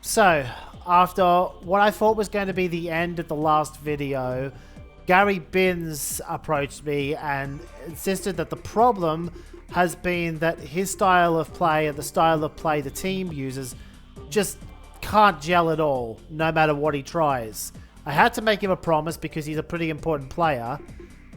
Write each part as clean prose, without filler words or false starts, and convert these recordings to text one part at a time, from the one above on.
So, after what I thought was going to be the end of the last video, Gary Binns approached me and insisted that the problem has been that his style of play and the style of play the team uses just can't gel at all, no matter what he tries. I had to make him a promise because he's a pretty important player.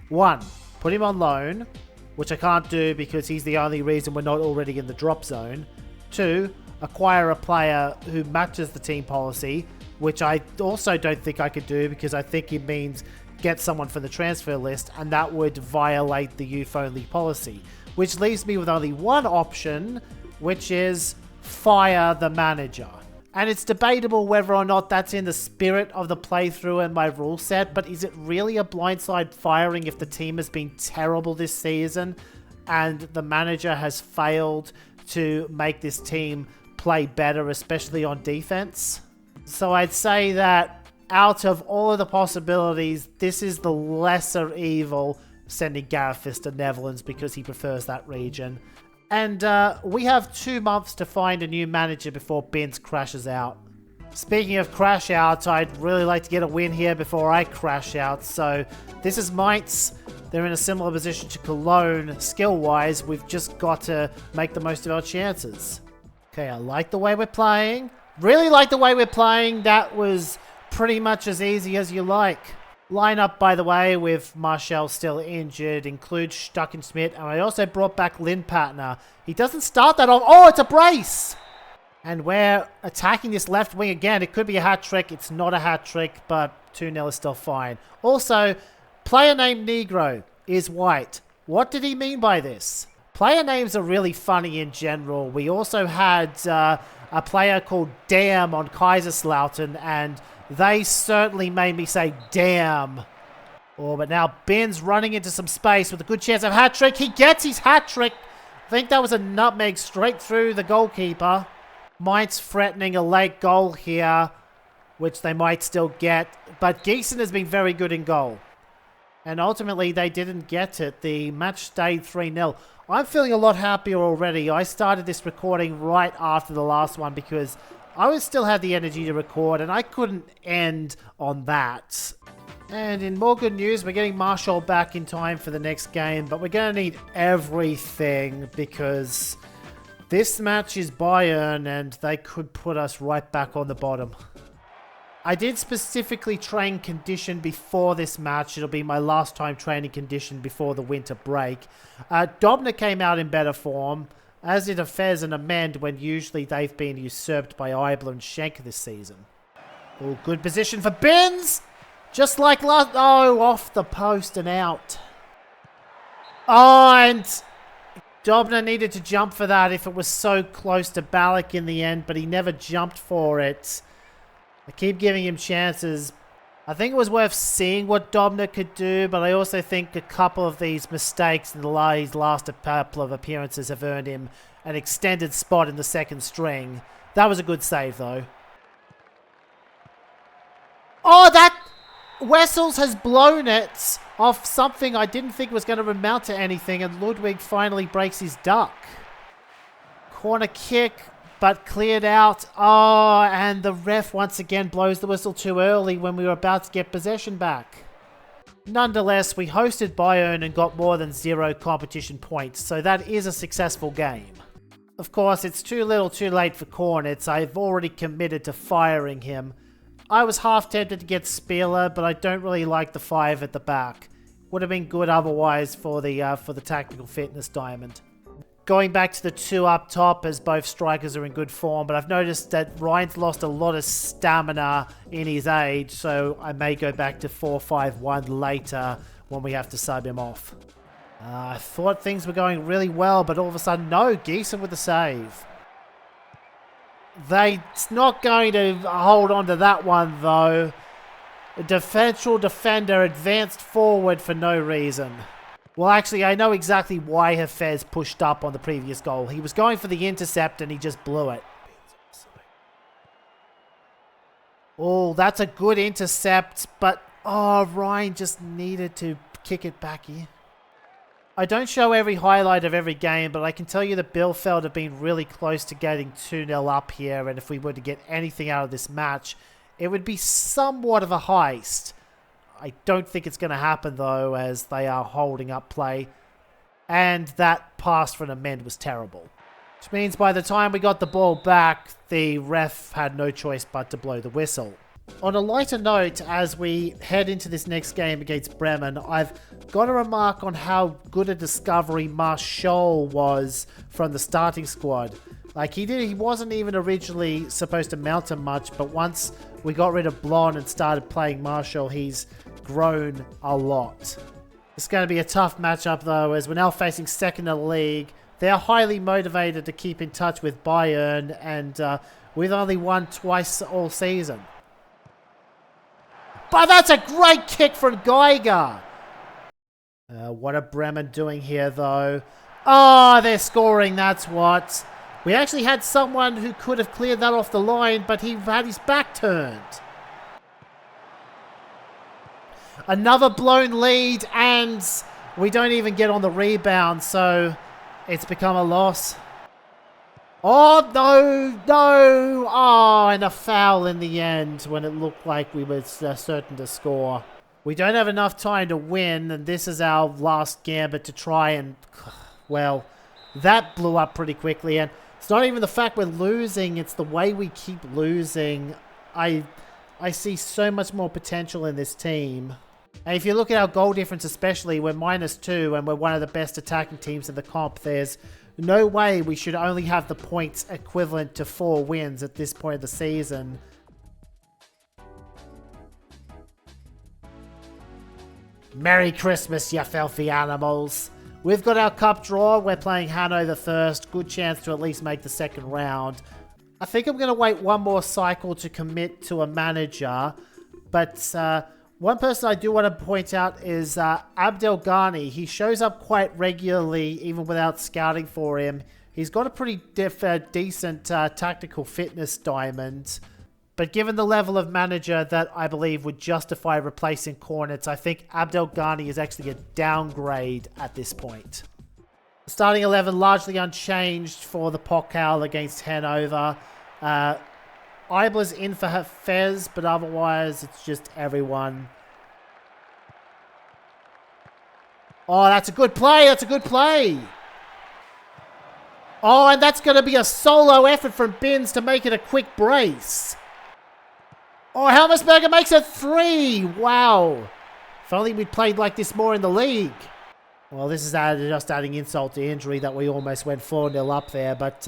1, put him on loan, which I can't do because he's the only reason we're not already in the drop zone. 2, acquire a player who matches the team policy, which I also don't think I could do because I think it means get someone from the transfer list, and that would violate the youth-only policy. Which leaves me with only one option, which is fire the manager. And it's debatable whether or not that's in the spirit of the playthrough and my rule set, but is it really a blindside firing if the team has been terrible this season and the manager has failed to make this team play better, especially on defense? So I'd say that out of all of the possibilities, this is the lesser evil, sending Gareth to Netherlands because he prefers that region. And we have 2 months to find a new manager before Binns crashes out. Speaking of crash outs, I'd really like to get a win here before I crash out. So this is Mainz. They're in a similar position to Cologne skill-wise. We've just got to make the most of our chances. Okay, I like the way we're playing. Really like the way we're playing. That was pretty much as easy as you like. Lineup, by the way, with Marshall still injured, includes Stuckenschmidt, and I also brought back Lindpatner. He doesn't start that on. Oh, it's a brace! And we're attacking this left wing again. It could be a hat-trick. It's not a hat-trick, but 2-0 is still fine. Also, player named Negro is white. What did he mean by this? Player names are really funny in general. We also had a player called Damn on Kaiserslautern, and they certainly made me say damn. Oh, but now Ben's running into some space with a good chance of hat-trick. He gets his hat-trick. I think that was a nutmeg straight through the goalkeeper. Mainz threatening a late goal here, which they might still get. But Gießen has been very good in goal. And ultimately, they didn't get it. The match stayed 3-0. I'm feeling a lot happier already. I started this recording right after the last one because I still had the energy to record, and I couldn't end on that. And in more good news, we're getting Marshall back in time for the next game, but we're going to need everything because this match is Bayern, and they could put us right back on the bottom. I did specifically train condition before this match. It'll be my last time training condition before the winter break. Dobner came out in better form, as did a Fez and a Mend when usually they've been usurped by Eibler and Schenk this season. Oh, good position for Binns! Just like last... Oh, off the post and out. Oh, and Dobner needed to jump for that if it was so close to Ballack in the end, but he never jumped for it. I keep giving him chances. I think it was worth seeing what Dobner could do, but I also think a couple of these mistakes in his last couple of appearances have earned him an extended spot in the second string. That was a good save, though. Oh, that... Wessels has blown it off something I didn't think was going to amount to anything, and Ludwig finally breaks his duck. Corner kick, but cleared out. Oh, and the ref once again blows the whistle too early when we were about to get possession back. Nonetheless, we hosted Bayern and got more than 0 competition points, so that is a successful game. Of course, it's too little too late for Kornitz. I've already committed to firing him. I was half tempted to get Spieler, but I don't really like the 5 at the back. Would have been good otherwise for the tactical fitness diamond. Going back to the 2 up top as both strikers are in good form, but I've noticed that Ryan's lost a lot of stamina in his age, so I may go back to 4-5-1 later when we have to sub him off. I thought things were going really well, but all of a sudden, no, Gießen with the save. They're not going to hold on to that one, though. The defensive defender advanced forward for no reason. Well, actually, I know exactly why Hafez pushed up on the previous goal. He was going for the intercept, and he just blew it. Oh, that's a good intercept, but... Oh, Ryan just needed to kick it back here. I don't show every highlight of every game, but I can tell you that Bielefeld have been really close to getting 2-0 up here, and if we were to get anything out of this match, it would be somewhat of a heist. I don't think it's going to happen, though, as they are holding up play, and that pass for an amend was terrible. Which means by the time we got the ball back, the ref had no choice but to blow the whistle. On a lighter note, as we head into this next game against Bremen, I've got to remark on how good a discovery Marshall was from the starting squad. Like, he wasn't even originally supposed to mount him much, but once we got rid of Blon and started playing Marshall, he's grown a lot. It's going to be a tough matchup, though, as we're now facing second in the league. They're highly motivated to keep in touch with Bayern, and we've only won twice all season. But that's a great kick from Geiger. What are Bremen doing here, though? Oh, they're scoring, that's what. We actually had someone who could have cleared that off the line, but he had his back turned. Another blown lead, and we don't even get on the rebound, so it's become a loss. Oh, no. Oh, and a foul in the end when it looked like we were certain to score. We don't have enough time to win, and this is our last gambit to try and, well, that blew up pretty quickly. And it's not even the fact we're losing, it's the way we keep losing. I see so much more potential in this team. And if you look at our goal difference especially, we're -2 and we're one of the best attacking teams in the comp. There's no way we should only have the points equivalent to 4 wins at this point of the season. Merry Christmas, you filthy animals. We've got our cup draw. We're playing Hanover first. Good chance to at least make the second round. I think I'm going to wait one more cycle to commit to a manager. But one person I do want to point out is Abdel Ghani. He shows up quite regularly, even without scouting for him. He's got a pretty decent tactical fitness diamond. But given the level of manager that I believe would justify replacing Cornets, I think Abdel Ghani is actually a downgrade at this point. Starting 11 largely unchanged for the Pokal against Hanover. Eibler's in for Fez, but otherwise it's just everyone. Oh, that's a good play. That's a good play. Oh, and that's going to be a solo effort from Binns to make it a quick brace. Oh, Helmersberger makes it 3. Wow. If only we'd played like this more in the league. Well, this is just adding insult to injury that we almost went 4-0 up there. But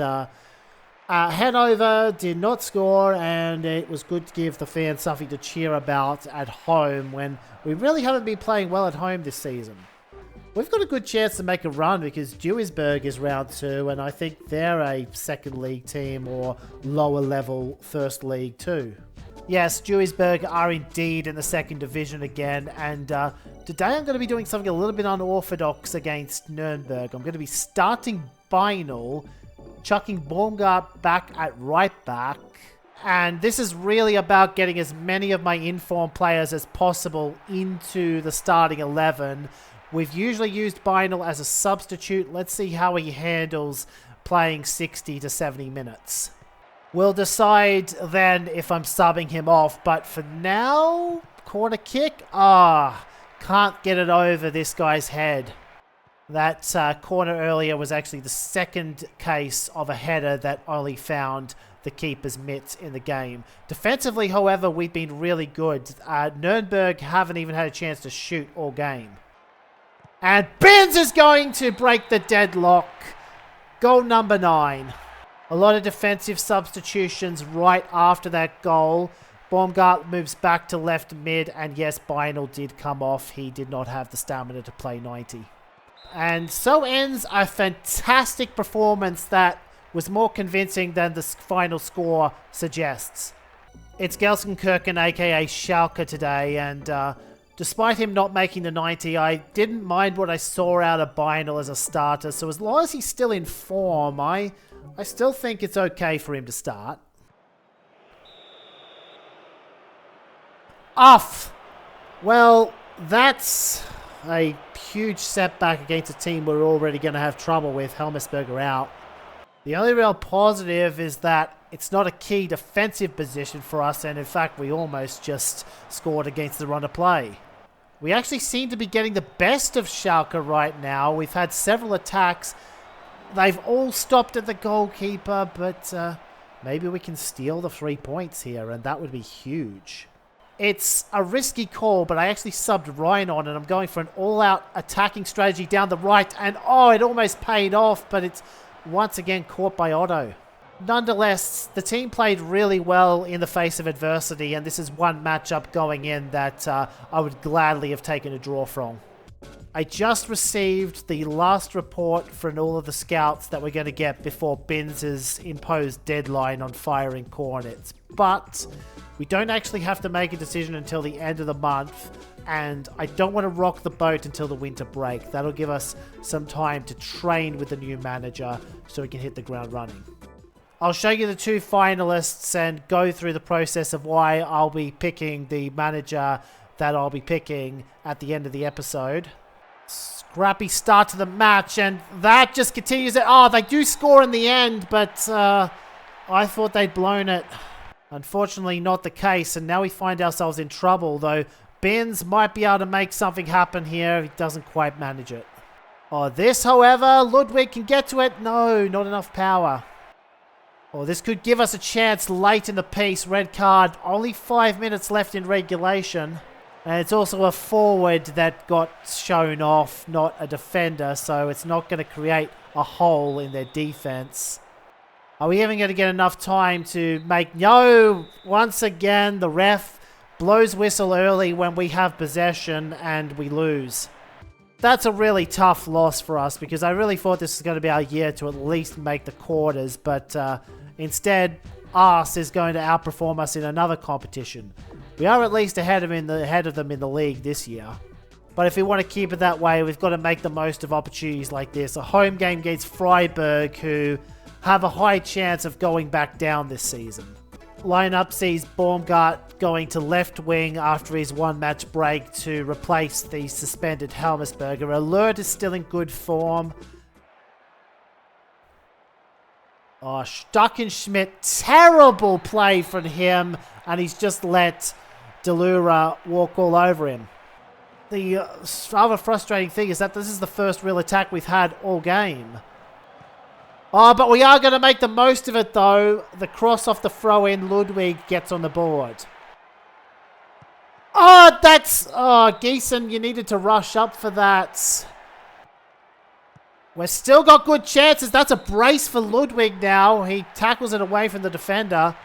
Hanover did not score, and it was good to give the fans something to cheer about at home when we really haven't been playing well at home this season. We've got a good chance to make a run because Duisburg is round 2, and I think they're a second league team or lower level first league too. Yes, Duisburg are indeed in the second division again, and today I'm going to be doing something a little bit unorthodox against Nuremberg. I'm going to be starting Beinel, chucking Baumgart back at right back, and this is really about getting as many of my informed players as possible into the starting 11. We've usually used Beinel as a substitute. Let's see how he handles playing 60 to 70 minutes. We'll decide then if I'm subbing him off, but for now, corner kick. Can't get it over this guy's head. That corner earlier was actually the second case of a header that only found the keeper's mitts in the game. Defensively, however, we've been really good. Nuremberg haven't even had a chance to shoot all game. And Binns is going to break the deadlock. Goal number 9. A lot of defensive substitutions right after that goal. Baumgart moves back to left mid, and yes, Beinel did come off. He did not have the stamina to play 90. And so ends a fantastic performance that was more convincing than the final score suggests. It's Gelsenkirchen, aka Schalke today, and despite him not making the 90, I didn't mind what I saw out of Beinel as a starter, so as long as he's still in form, I still think it's okay for him to start. Off! Well, that's a huge setback against a team we're already going to have trouble with, Helmersberger out. The only real positive is that it's not a key defensive position for us, and in fact we almost just scored against the run of play. We actually seem to be getting the best of Schalke right now. We've had several attacks. They've all stopped at the goalkeeper, but maybe we can steal the 3 points here, and that would be huge. It's a risky call, but I actually subbed Ryan on, and I'm going for an all-out attacking strategy down the right, and oh, it almost paid off, but it's once again caught by Otto. Nonetheless, the team played really well in the face of adversity, and this is one matchup going in that I would gladly have taken a draw from. I just received the last report from all of the scouts that we're going to get before Binns' imposed deadline on firing Cornets, but we don't actually have to make a decision until the end of the month, and I don't want to rock the boat until the winter break. That'll give us some time to train with the new manager so we can hit the ground running. I'll show you the 2 finalists and go through the process of why I'll be picking the manager that I'll be picking at the end of the episode. Scrappy start to the match, and that just continues it. Oh, they do score in the end, but I thought they'd blown it. Unfortunately, not the case, and now we find ourselves in trouble, though Binns might be able to make something happen here. He doesn't quite manage it. Oh, this, however, Ludwig can get to it. No, not enough power. Oh, this could give us a chance late in the piece. Red card. Only 5 minutes left in regulation. And it's also a forward that got shown off, not a defender. So it's not going to create a hole in their defense. Are we even going to get enough time to make... No! Once again, the ref blows whistle early when we have possession and we lose. That's a really tough loss for us because I really thought this was going to be our year to at least make the quarters, but instead, us is going to outperform us in another competition. We are at least ahead of them in the league this year. But if we want to keep it that way, we've got to make the most of opportunities like this. A home game against Freiburg, who have a high chance of going back down this season. Lineup sees Baumgart going to left wing after his one-match break to replace the suspended Helmersberger. Alert is still in good form. Oh, Stuckenschmidt, terrible play from him, and he's just let Delura walk all over him. The rather frustrating thing is that this is the first real attack we've had all game. Oh, but we are going to make the most of it, though. The cross off the throw-in, Ludwig gets on the board. Oh, that's... Oh, Giesen, you needed to rush up for that. We've still got good chances. That's a brace for Ludwig now. He tackles it away from the defender.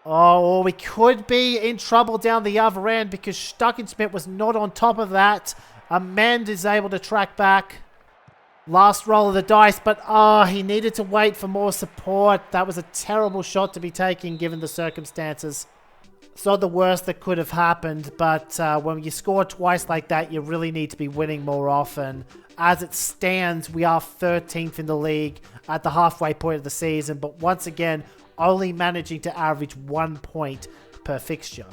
Oh, we could be in trouble down the other end because Stuckenschmidt was not on top of that. Amend is able to track back. Last roll of the dice, but he needed to wait for more support. That was a terrible shot to be taking given the circumstances. It's not the worst that could have happened, but when you score twice like that, you really need to be winning more often. As it stands, we are 13th in the league at the halfway point of the season, but once again, only managing to average 1 point per fixture.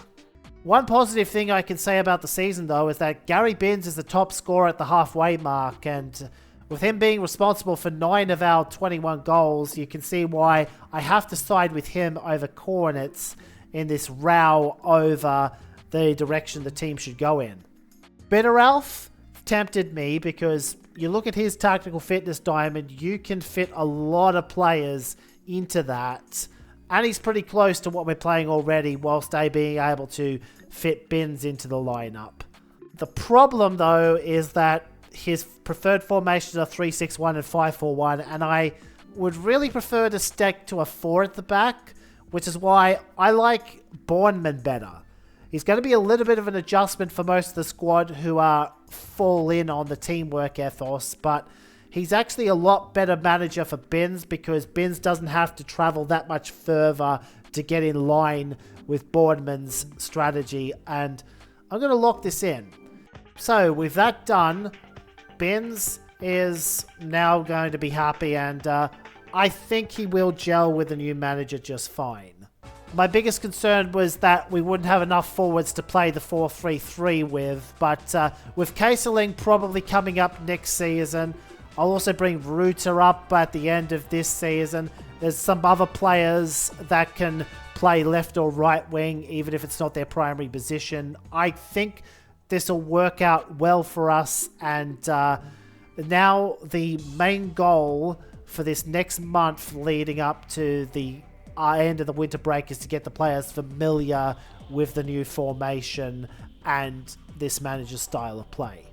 One positive thing I can say about the season, though, is that Gary Binns is the top scorer at the halfway mark, and with him being responsible for 9 of our 21 goals, you can see why I have to side with him over Cornets in this row over the direction the team should go in. Bitteralf tempted me because you look at his tactical fitness diamond, you can fit a lot of players into that. And he's pretty close to what we're playing already, whilst being able to fit Binns into the lineup. The problem, though, is that his preferred formations are 3-6-1 and 5-4-1, and I would really prefer to stick to a 4 at the back, which is why I like Bornman better. He's going to be a little bit of an adjustment for most of the squad who are full in on the teamwork ethos, but he's actually a lot better manager for Binns because Binns doesn't have to travel that much further to get in line with Boardman's strategy, and I'm going to lock this in. So with that done, Binns is now going to be happy, and I think he will gel with the new manager just fine. My biggest concern was that we wouldn't have enough forwards to play the 4-3-3 with, but with Kaeseling probably coming up next season, I'll also bring Ruta up at the end of this season. There's some other players that can play left or right wing, even if it's not their primary position. I think this will work out well for us, and now the main goal for this next month leading up to the end of the winter break is to get the players familiar with the new formation and this manager's style of play.